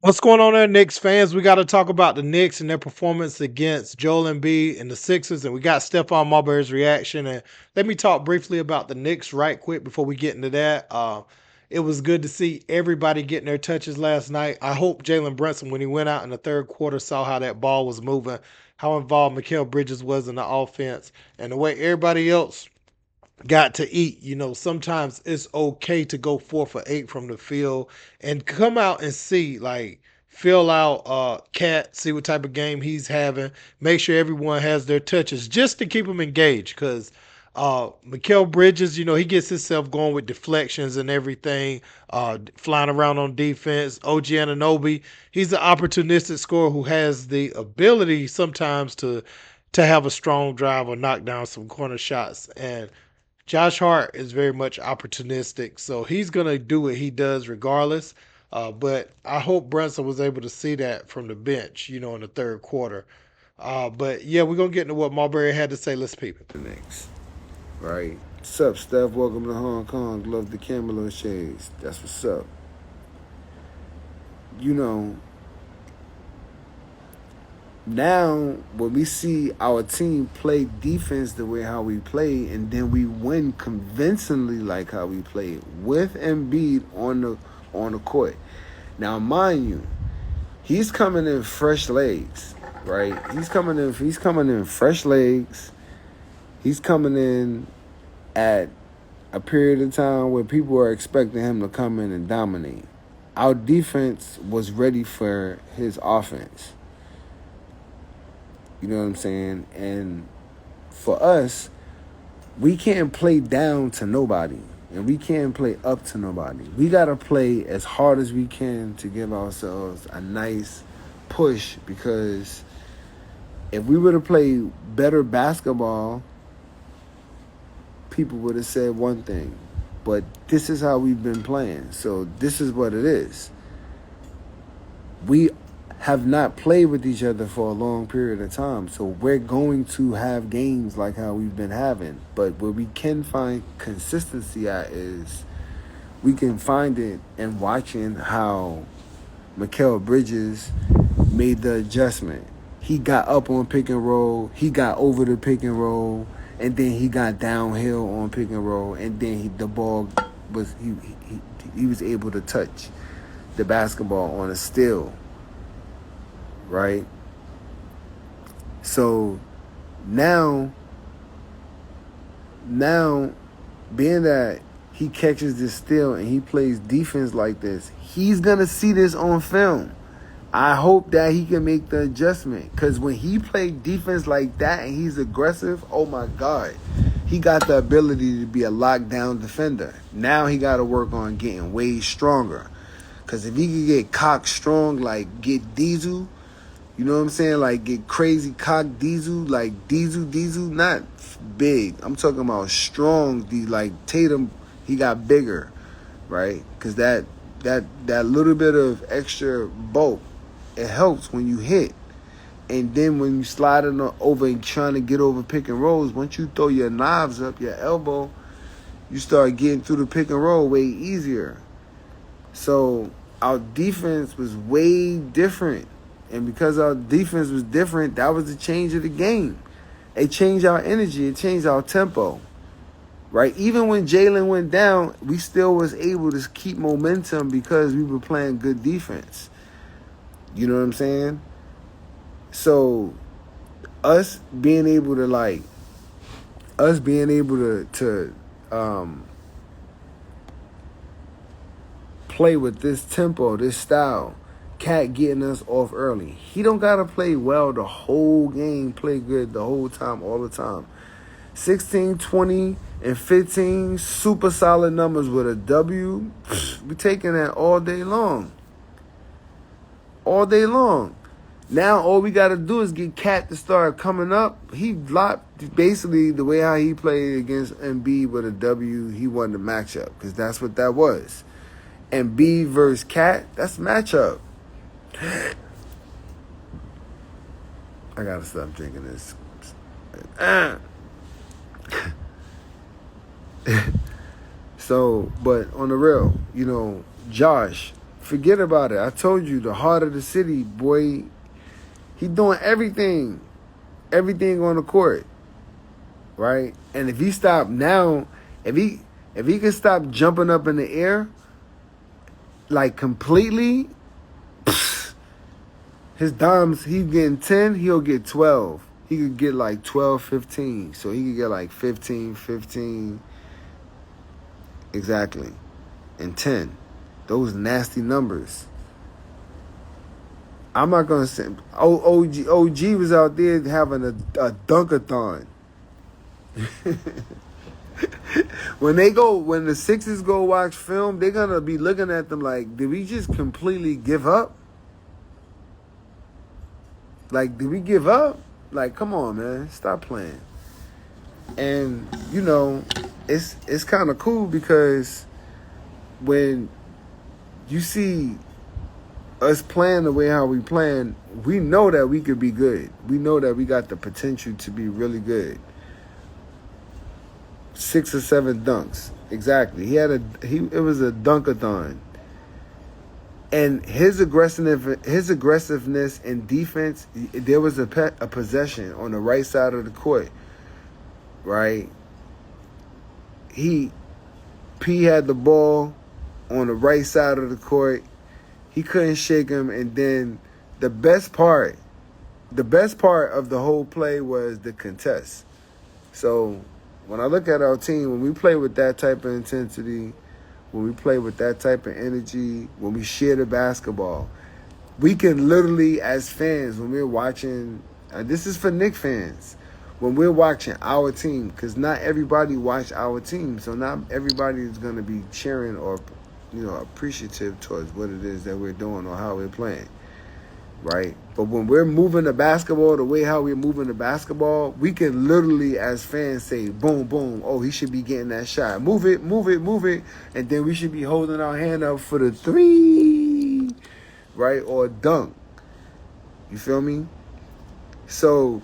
What's going on there, Knicks fans? We got to talk about the Knicks and their performance against Joel Embiid and the Sixers, and we got Stephon Marbury's reaction. And let me talk briefly about the Knicks right quick before we get into that. It was good to see everybody getting their touches last night. I hope Jalen Brunson, when he went out in the third quarter, saw how that ball was moving, how involved Mikal Bridges was in the offense, and the way everybody else got to eat. Sometimes it's okay to go 4 for 8 from the field and come out and see, like, fill out Cat, see what type of game he's having, make sure everyone has their touches just to keep him engaged. Because Mikal Bridges, he gets himself going with deflections and everything, flying around on defense. OG Ananobi, he's an opportunistic scorer who has the ability sometimes to have a strong drive or knock down some corner shots. And Josh Hart is very much opportunistic, so he's gonna do what he does regardless. But I hope Brunson was able to see that from the bench, in the third quarter. But yeah, we're gonna get into what Marbury had to say. Let's peep it. The Knicks, right? What's up, Steph? Welcome to Hong Kong. Love the Camelot shades. That's what's up. You know, now when we see our team play defense the way how we play, and then we win convincingly like how we play with Embiid on the court. Now, mind you, he's coming in fresh legs, right? He's coming in fresh legs. He's coming in at a period of time where people are expecting him to come in and dominate. Our defense was ready for his offense. You know what I'm saying? And for us, we can't play down to nobody. And we can't play up to nobody. We got to play as hard as we can to give ourselves a nice push, because if we were to play better basketball, people would have said one thing. But this is how we've been playing. So this is what it is. We have not played with each other for a long period of time. So we're going to have games like how we've been having. But where we can find consistency at is we can find it in watching how Mikal Bridges made the adjustment. He got up on pick and roll. He got over the pick and roll. And then he got downhill on pick and roll. And then the ball was, he was able to touch the basketball on a steal. Right? So now being that he catches this steal and he plays defense like this, he's going to see this on film. I hope that he can make the adjustment, because when he played defense like that and he's aggressive, oh my God, he got the ability to be a lockdown defender. Now he got to work on getting way stronger, because if he can get cock strong, like get Diesel, you know what I'm saying? Like get crazy cock Diesel, like Diesel, not big. I'm talking about strong. Like Tatum, he got bigger, right? Because that little bit of extra bulk, it helps when you hit. And then when you sliding over and trying to get over pick and rolls, once you throw your knives up, your elbow, you start getting through the pick and roll way easier. So our defense was way different. And because our defense was different, that was the change of the game. It changed our energy. It changed our tempo. Right? Even when Jalen went down, we still was able to keep momentum because we were playing good defense. You know what I'm saying? So us being able to play with this tempo, this style, Cat getting us off early. He don't gotta play well the whole game, play good the whole time, all the time. 16, 20, and 15, super solid numbers with a W. We taking that all day long. All day long. Now all we got to do is get Cat to start coming up. He locked, basically the way how he played against Embiid with a W, he won the matchup, because that's what that was. Embiid versus Cat, that's matchup. I got to stop drinking this. So, but on the real, Josh, Forget about it. I told you, the heart of the city, boy. He doing everything on the court, right? And if he stop now, if he if he can stop jumping up in the air like completely, his dimes, he's getting 10, he'll get 12. He could get like 12, 15. So he could get like 15, 15, exactly, and 10. Those nasty numbers. I'm not gonna say OG was out there having a dunkathon. When the Sixers go watch film, they're gonna be looking at them like, did we just completely give up? Like, did we give up? Like, come on, man, stop playing. And it's kind of cool because when you see us playing the way how we playing, we know that we could be good. We know that we got the potential to be really good. 6 or 7 dunks, exactly. It was a dunkathon, and his aggressiveness in defense. There was a possession on the right side of the court, right? P had the ball on the right side of the court. He couldn't shake him, and then the best part of the whole play was the contest. So when I look at our team, when we play with that type of intensity, when we play with that type of energy, when we share the basketball, we can literally, as fans, when we're watching, this is for Knicks fans, when we're watching our team, because not everybody watch our team, so not everybody is going to be cheering or appreciative towards what it is that we're doing or how we're playing, right? But when we're moving the basketball the way how we're moving the basketball, we can literally, as fans, say, boom, boom, oh, he should be getting that shot. Move it, move it, move it. And then we should be holding our hand up for the 3, right? Or dunk. You feel me? So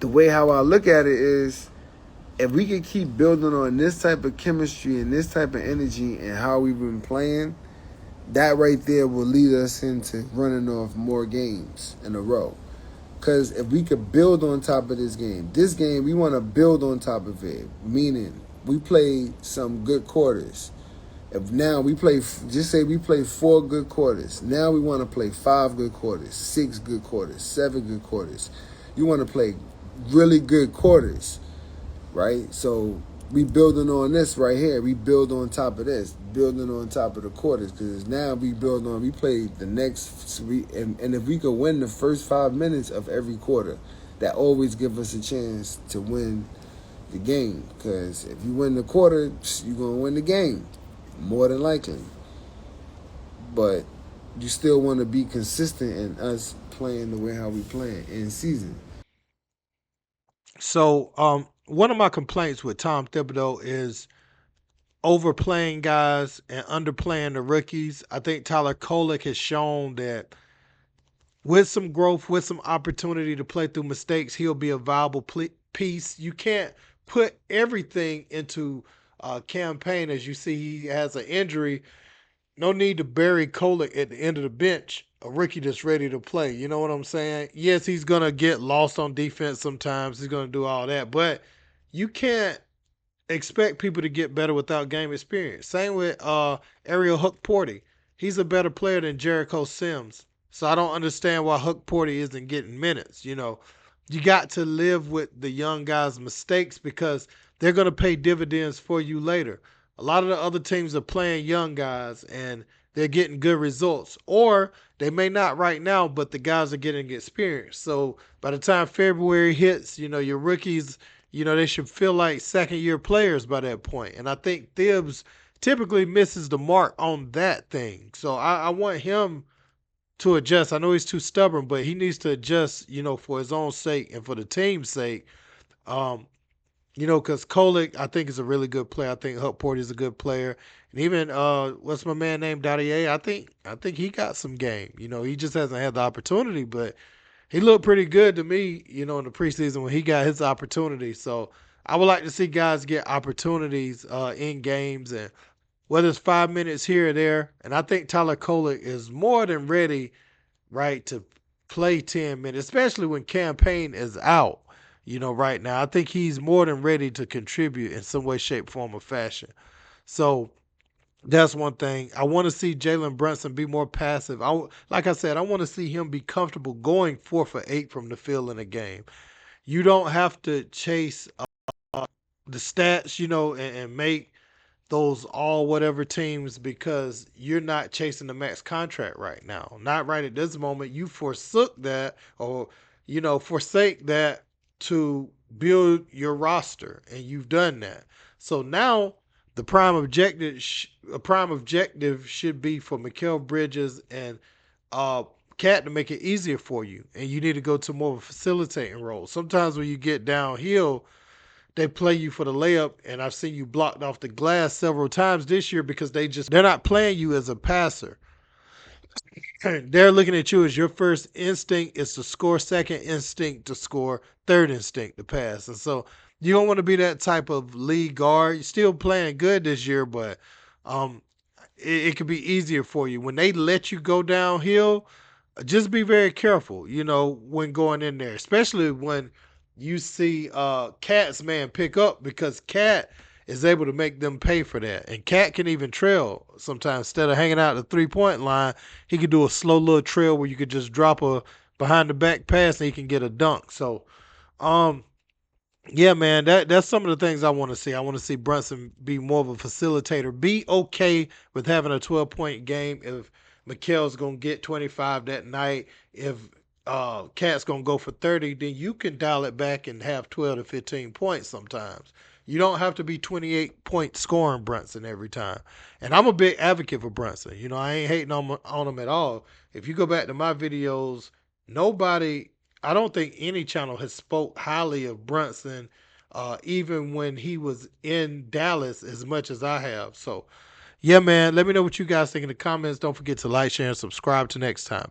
the way how I look at it is, if we can keep building on this type of chemistry and this type of energy and how we've been playing, that right there will lead us into running off more games in a row. Because if we could build on top of this game, we want to build on top of it. Meaning, we play some good quarters. If now we play, just say we play 4 good quarters. Now we want to play 5 good quarters, 6 good quarters, 7 good quarters. You want to play really good quarters, right? So we building on this right here. We build on top of this, building on top of the quarters, because now we play the next, and if we could win the first 5 minutes of every quarter, that always give us a chance to win the game. Because if you win the quarter, you're going to win the game, more than likely. But you still want to be consistent in us playing the way how we playing in season. So, one of my complaints with Tom Thibodeau is overplaying guys and underplaying the rookies. I think Tyler Kolek has shown that with some growth, with some opportunity to play through mistakes, he'll be a viable piece. You can't put everything into a campaign. As you see, he has an injury. No need to bury Kolek at the end of the bench, a rookie that's ready to play. You know what I'm saying? Yes, he's going to get lost on defense sometimes. He's going to do all that. But you can't expect people to get better without game experience. Same with Ariel Hook Porty. He's a better player than Jericho Sims. So I don't understand why Hook Porty isn't getting minutes. You got to live with the young guys' mistakes because they're going to pay dividends for you later. A lot of the other teams are playing young guys and they're getting good results. Or they may not right now, but the guys are getting experience. So by the time February hits, your rookies, they should feel like second year players by that point. And I think Thibs typically misses the mark on that thing. So I want him to adjust. I know he's too stubborn, but he needs to adjust, for his own sake and for the team's sake. Um, because Kolek, I think, is a really good player. I think Huckport is a good player. And even what's my man named Dottier? I think he got some game. He just hasn't had the opportunity, but he looked pretty good to me, in the preseason when he got his opportunity. So I would like to see guys get opportunities in games and whether it's 5 minutes here or there. And I think Tyler Kolek is more than ready, right, to play 10 minutes, especially when campaign is out. Right now, I think he's more than ready to contribute in some way, shape, form, or fashion. So that's one thing. I want to see Jalen Brunson be more passive. Like I said, I want to see him be comfortable going 4 for 8 from the field in a game. You don't have to chase the stats, and make those all whatever teams because you're not chasing the max contract right now. Not right at this moment. You forsook that or forsake that to build your roster, and you've done that. So now the prime objective should be for Mikal Bridges and uh Cat to make it easier for you, and you need to go to more of a facilitating role. Sometimes when you get downhill, they play you for the layup, and I've seen you blocked off the glass several times this year because they're not playing you as a passer. They're looking at you as your first instinct is to score, second instinct to score, third instinct to pass. And so you don't want to be that type of lead guard. You're still playing good this year, but um, it could be easier for you when they let you go downhill. Just be very careful, when going in there, especially when you see Cat's man pick up because Cat is able to make them pay for that. And Cat can even trail sometimes. Instead of hanging out at the 3 point line, he could do a slow little trail where you could just drop a behind the back pass and he can get a dunk. So um yeah, man, that's some of the things I want to see. I want to see Brunson be more of a facilitator. Be okay with having a 12-point game if Mikel's gonna get 25 that night. If Cat's gonna go for 30, then you can dial it back and have 12 to 15 points sometimes. You don't have to be 28-point scoring Brunson every time. And I'm a big advocate for Brunson. I ain't hating on him at all. If you go back to my videos, nobody I don't think any channel has spoke highly of Brunson, even when he was in Dallas, as much as I have. So, yeah, man. Let me know what you guys think in the comments. Don't forget to like, share, and subscribe. To next time.